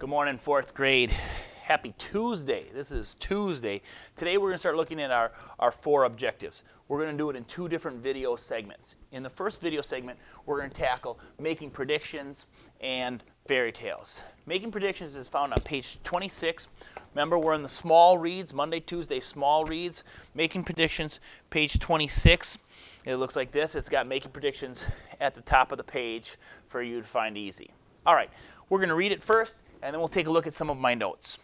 Good morning, fourth grade. Happy Tuesday. This is Tuesday. Today we're going to start looking at our 4 objectives. We're going to do it in 2 different video segments. In the first video segment, we're going to tackle making predictions and fairy tales. Making predictions is found on page 26. Remember, we're in the small reads, Monday, Tuesday, small reads. Making predictions, page 26. It looks like this. It's got making predictions at the top of the page for you to find easy. All right, we're going to read it first, and then we'll take a look at some of my notes.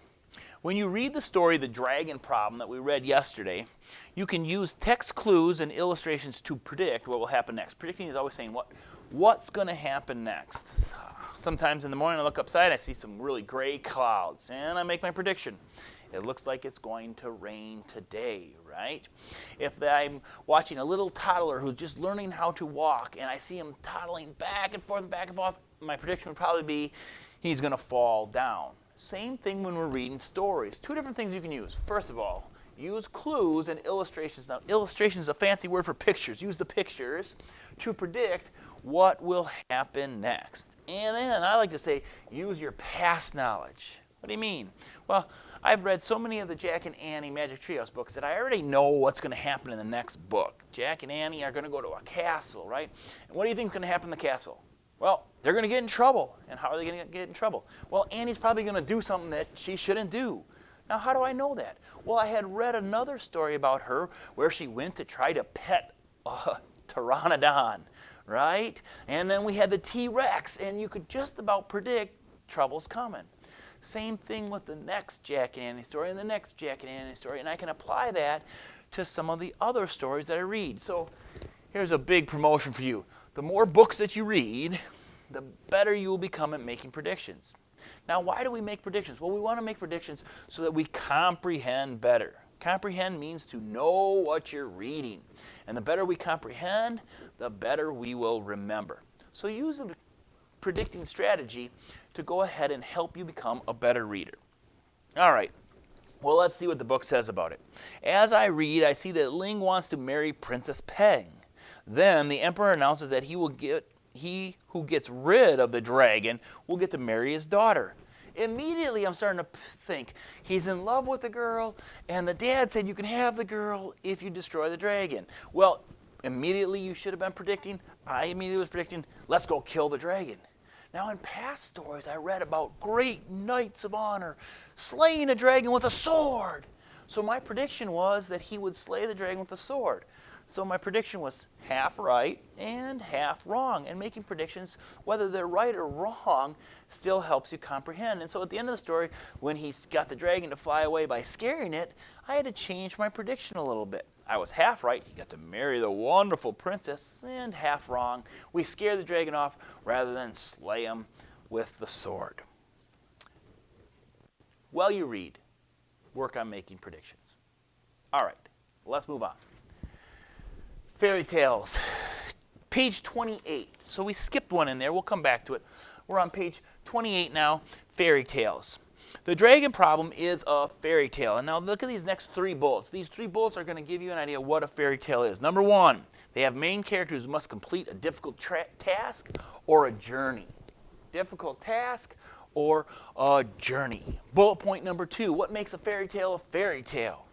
When you read the story, The Dragon Problem, that we read yesterday, you can use text clues and illustrations to predict what will happen next. Predicting is always saying what's going to happen next. Sometimes in the morning I look upside, I see some really gray clouds, and I make my prediction. It looks like it's going to rain today, right? If I'm watching a little toddler who's just learning how to walk, and I see him toddling back and forth, my prediction would probably be he's going to fall down. Same thing when we're reading stories. 2 different things you can use. First of all, use clues and illustrations. Now, illustration is a fancy word for pictures. Use the pictures to predict what will happen next. And then I like to say, use your past knowledge. What do you mean? Well, I've read so many of the Jack and Annie Magic Treehouse books that I already know what's going to happen in the next book. Jack and Annie are going to go to a castle, right? And what do you think is going to happen in the castle? Well, they're going to get in trouble. And how are they going to get in trouble? Well, Annie's probably going to do something that she shouldn't do. Now, how do I know that? Well, I had read another story about her where she went to try to pet a pteranodon, right? And then we had the T-Rex, and you could just about predict trouble's coming. Same thing with the next Jack and Annie story and the next Jack and Annie story, and I can apply that to some of the other stories that I read. So here's a big promotion for you. The more books that you read, the better you will become at making predictions. Now, why do we make predictions? Well, we want to make predictions so that we comprehend better. Comprehend means to know what you're reading. And the better we comprehend, the better we will remember. So use the predicting strategy to go ahead and help you become a better reader. All right. Well, let's see what the book says about it. As I read, I see that Ling wants to marry Princess Peng. Then the emperor announces that he who gets rid of the dragon will get to marry his daughter. Immediately I'm starting to think he's in love with the girl, and the dad said you can have the girl if you destroy the dragon. Well, immediately you should have been predicting, I immediately was predicting, let's go kill the dragon. Now, in past stories, I read about great knights of honor slaying a dragon with a sword. So my prediction was that he would slay the dragon with a sword. So my prediction was half right and half wrong. And making predictions, whether they're right or wrong, still helps you comprehend. And so at the end of the story, when he got the dragon to fly away by scaring it, I had to change my prediction a little bit. I was half right, he got to marry the wonderful princess, and half wrong. We scare the dragon off rather than slay him with the sword. While you read, work on making predictions. All right, let's move on. Fairy tales, page 28. So we skipped one in there. We'll come back to it. We're on page 28 now, fairy tales. The Dragon Problem is a fairy tale. And now look at these next 3 bullets. These 3 bullets are going to give you an idea of what a fairy tale is. Number 1, they have main characters who must complete a difficult task or a journey. Difficult task or a journey. Bullet point number 2, what makes a fairy tale a fairy tale?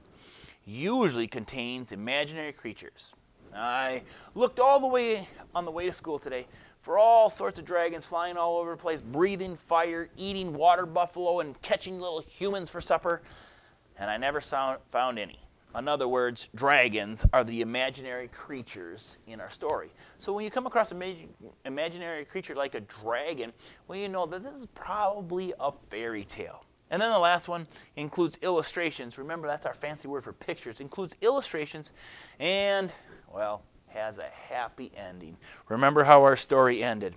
Usually contains imaginary creatures. I looked all the way on the way to school today for all sorts of dragons flying all over the place, breathing fire, eating water buffalo, and catching little humans for supper, and I never found any. In other words, dragons are the imaginary creatures in our story. So when you come across an imaginary creature like a dragon, well, you know that this is probably a fairy tale. And then the last one includes illustrations. Remember, that's our fancy word for pictures. Includes illustrations and, well, has a happy ending. Remember how our story ended.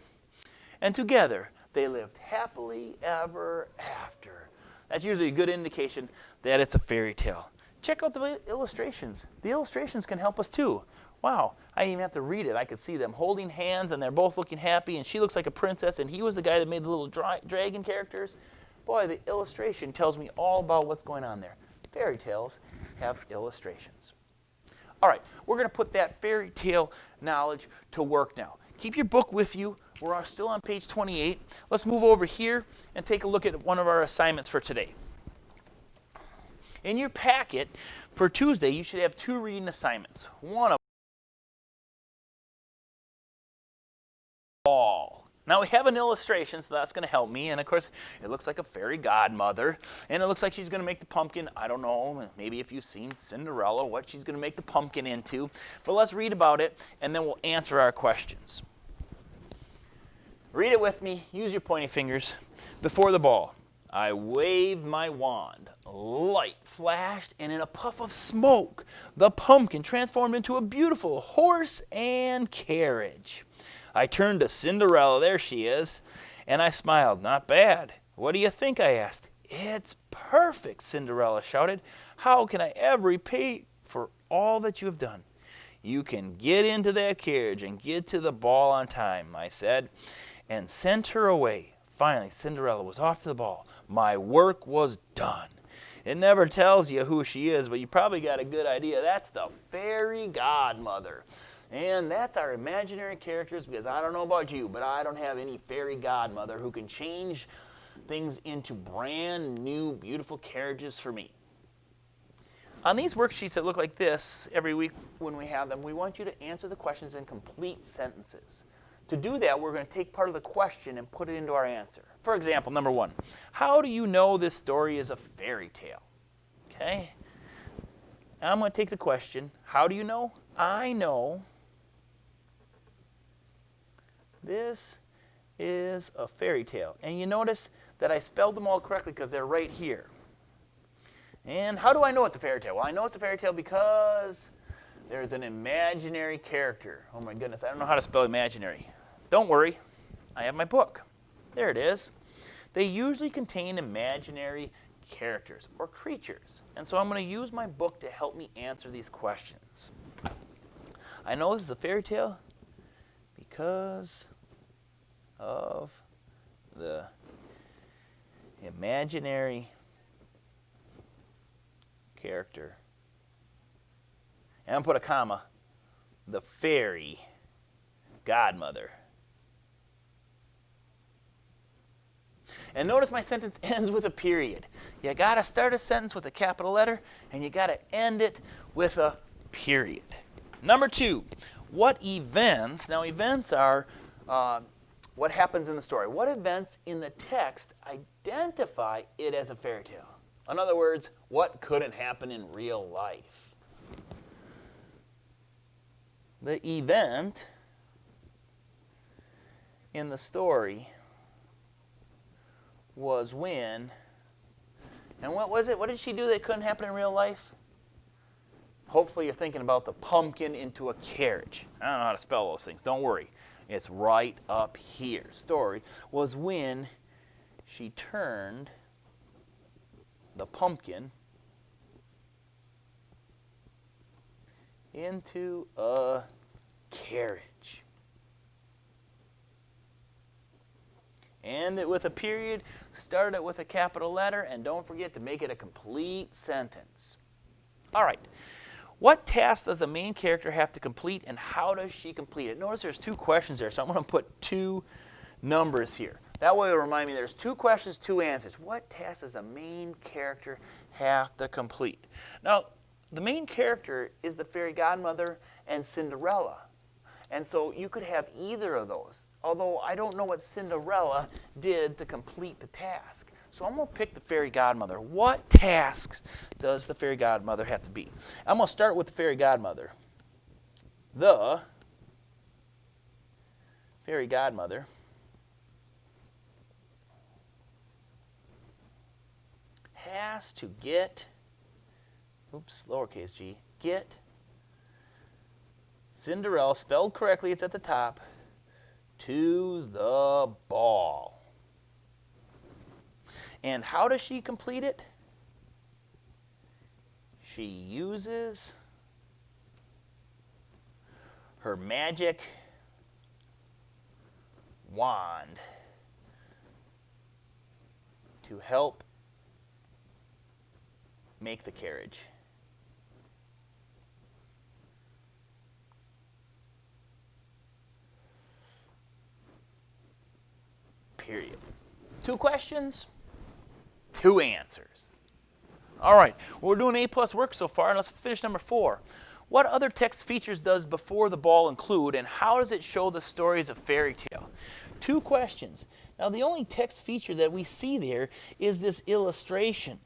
And together, they lived happily ever after. That's usually a good indication that it's a fairy tale. Check out the illustrations. The illustrations can help us too. Wow, I didn't even have to read it. I could see them holding hands, and they're both looking happy, and she looks like a princess, and he was the guy that made the little dragon characters. Boy, the illustration tells me all about what's going on there. Fairy tales have illustrations. All right, we're going to put that fairy tale knowledge to work now. Keep your book with you. We're still on page 28. Let's move over here and take a look at one of our assignments for today. In your packet for Tuesday, you should have 2 reading assignments. One of ball. Now we have an illustration, so that's going to help me. And of course, it looks like a fairy godmother. And it looks like she's going to make the pumpkin, I don't know, maybe if you've seen Cinderella, what she's going to make the pumpkin into. But let's read about it, and then we'll answer our questions. Read it with me. Use your pointy fingers. Before the ball, I waved my wand. Light flashed, and in a puff of smoke, the pumpkin transformed into a beautiful horse and carriage. I turned to Cinderella, there she is, and I smiled. Not bad. What do you think? I asked. It's perfect, Cinderella shouted. How can I ever repay for all that you have done? You can get into that carriage and get to the ball on time, I said, and sent her away. Finally, Cinderella was off to the ball. My work was done. It never tells you who she is, but you probably got a good idea. That's the fairy godmother. And that's our imaginary characters, because I don't know about you, but I don't have any fairy godmother who can change things into brand new, beautiful carriages for me. On these worksheets that look like this, every week when we have them, we want you to answer the questions in complete sentences. To do that, we're going to take part of the question and put it into our answer. For example, number 1, how do you know this story is a fairy tale? Okay? I'm going to take the question, how do you know? I know this is a fairy tale. And you notice that I spelled them all correctly because they're right here. And how do I know it's a fairy tale? Well, I know it's a fairy tale because there's an imaginary character. Oh my goodness, I don't know how to spell imaginary. Don't worry, I have my book. There it is. They usually contain imaginary characters or creatures. And so I'm going to use my book to help me answer these questions. I know this is a fairy tale because of the imaginary character. And I'm going to put a comma, the fairy godmother. And notice my sentence ends with a period. You got to start a sentence with a capital letter, and you got to end it with a period. Number 2, what events, now events are what happens in the story. What events in the text identify it as a fairy tale? In other words, what couldn't happen in real life? The event in the story was when, and what was it? What did she do that couldn't happen in real life? Hopefully you're thinking about the pumpkin into a carriage. I don't know how to spell those things. Don't worry. It's right up here. Story was when she turned the pumpkin into a carriage. End it with a period, start it with a capital letter, and don't forget to make it a complete sentence. All right. What task does the main character have to complete, and how does she complete it? Notice there's 2 questions there, so I'm going to put 2 numbers here. That way it'll remind me there's 2 questions, 2 answers. What task does the main character have to complete? Now, the main character is the fairy godmother and Cinderella. And so you could have either of those, although I don't know what Cinderella did to complete the task. So I'm going to pick the fairy godmother. What tasks does the fairy godmother have to be? I'm going to start with the fairy godmother. The fairy godmother has to get, lowercase g, get Cinderella, spelled correctly, it's at the top, to the ball. And how does she complete it? She uses her magic wand to help make the carriage. period. 2 questions, 2 answers. All right, well, we're doing A+ work so far, and let's finish number 4. What other text features does Before the Ball include, and how does it show the stories of fairy tale? 2 questions. Now, the only text feature that we see there is this illustration.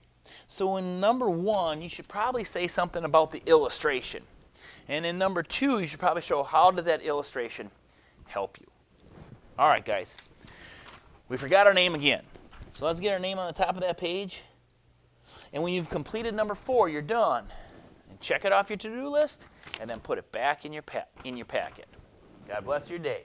So in number 1, you should probably say something about the illustration. And in number 2, you should probably show how does that illustration help you. All right, guys. We forgot our name again. So let's get our name on the top of that page. And when you've completed number 4, you're done. And check it off your to-do list, and then put it back in your packet. God bless your day.